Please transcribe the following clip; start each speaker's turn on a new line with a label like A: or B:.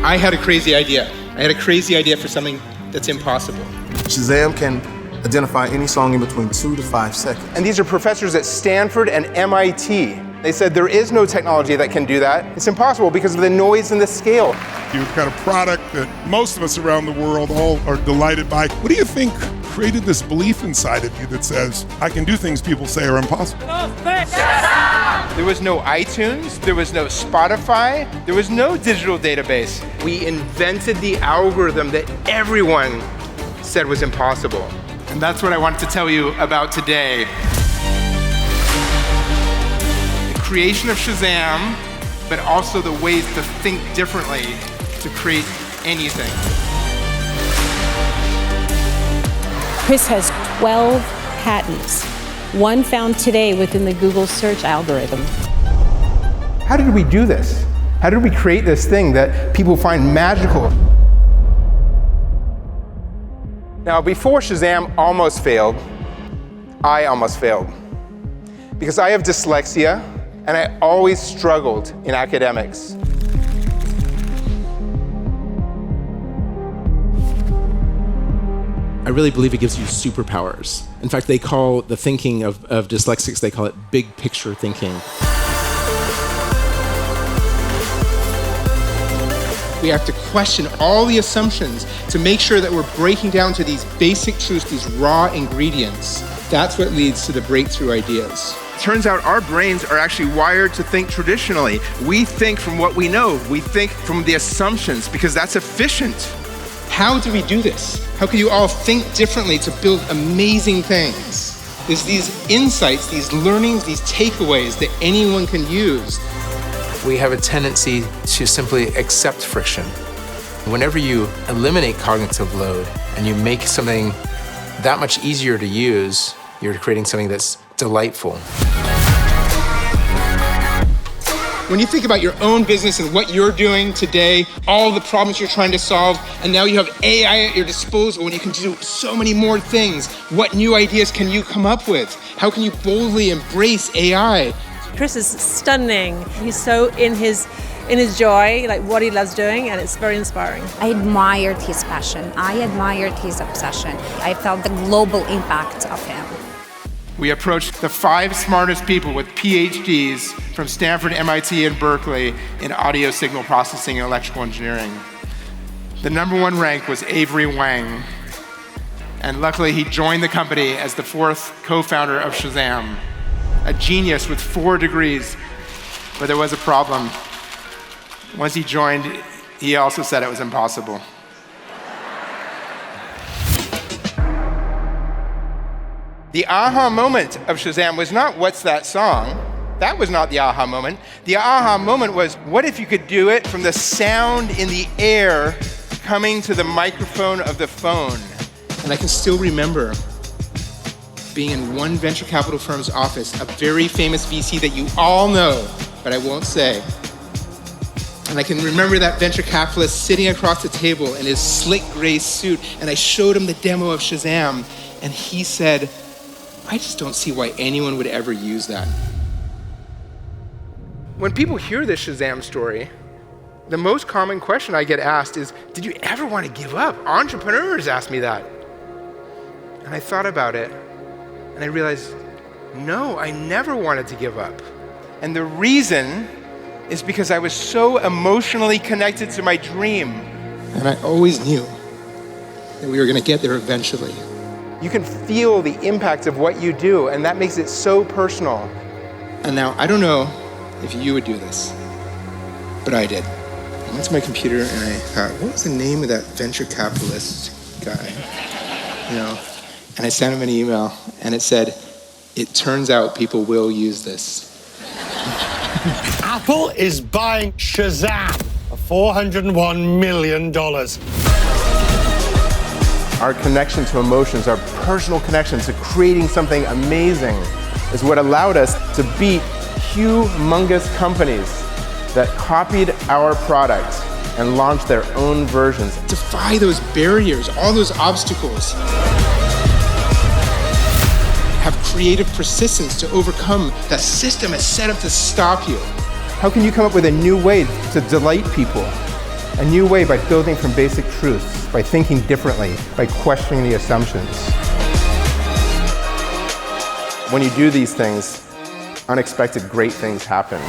A: I had a crazy idea. I had a crazy idea for something that's impossible.
B: Shazam can identify any song in between 2 to 5 seconds.
C: And these are professors at Stanford and MIT. They said there is no technology that can do that. It's impossible because of the noise and the scale.
D: You've got a product that most of us around the world all are delighted by. What do you think created this belief inside of you that says, I can do things people say are impossible?
C: There was no iTunes, there was no Spotify, there was no digital database. We invented the algorithm that everyone said was impossible.
A: And that's what I wanted to tell you about today. The creation of Shazam, but also the ways to think differently to create anything.
E: Chris has 12 patents, one found today within the Google search algorithm.
C: How did we do this? How did we create this thing that people find magical? Now, before Shazam almost failed, I almost failed. Because I have dyslexia, and I always struggled in academics.
F: I really believe it gives you superpowers. In fact, they call the thinking of dyslexics, they call it big picture thinking.
A: We have to question all the assumptions to make sure that we're breaking down to these basic truths, these raw ingredients. That's what leads to the breakthrough ideas.
C: Turns out our brains are actually wired to think traditionally. We think from what we know. We think from the assumptions because that's efficient.
A: How do we do this? How can you all think differently to build amazing things? There's these insights, these learnings, these takeaways that anyone can use.
G: We have a tendency to simply accept friction. Whenever you eliminate cognitive load and you make something that much easier to use, you're creating something that's delightful.
A: When you think about your own business and what you're doing today, all the problems you're trying to solve, and now you have AI at your disposal and you can do so many more things, what new ideas can you come up with? How can you boldly embrace AI?
H: Chris is stunning. He's so in his joy, like what he loves doing, and it's very inspiring.
I: I admired his passion. I admired his obsession. I felt the global impact of him.
A: We approached the 5 smartest people with PhDs from Stanford, MIT, and Berkeley in audio signal processing and electrical engineering. The number 1 rank was Avery Wang. And luckily, he joined the company as the 4th co-founder of Shazam. A genius with 4 degrees, but there was a problem. Once he joined, he also said it was impossible. The aha moment of Shazam was not, what's that song? That was not the aha moment. The aha moment was, what if you could do it from the sound in the air coming to the microphone of the phone? And I can still remember being in one venture capital firm's office, a very famous VC that you all know, but I won't say. And I can remember that venture capitalist sitting across the table in his slick gray suit, and I showed him the demo of Shazam, and he said, I just don't see why anyone would ever use that. When people hear this Shazam story, the most common question I get asked is, did you ever want to give up? Entrepreneurs ask me that. And I thought about it, and I realized, no, I never wanted to give up. And the reason is because I was so emotionally connected to my dream. And I always knew that we were going to get there eventually. You can feel the impact of what you do, and that makes it so personal. And now, I don't know if you would do this, but I did. I went to my computer and I thought, what was the name of that venture capitalist guy? And I sent him an email, and it said, it turns out people will use this.
J: Apple is buying Shazam for $401 million.
C: Our connection to emotions, our personal connection to creating something amazing is what allowed us to beat humongous companies that copied our product and launched their own versions.
A: Defy those barriers, all those obstacles. Have creative persistence to overcome that system is set up to stop you.
C: How can you come up with a new way to delight people? a new way by building from basic truths, by thinking differently, by questioning the assumptions. When you do these things, unexpected great things happen.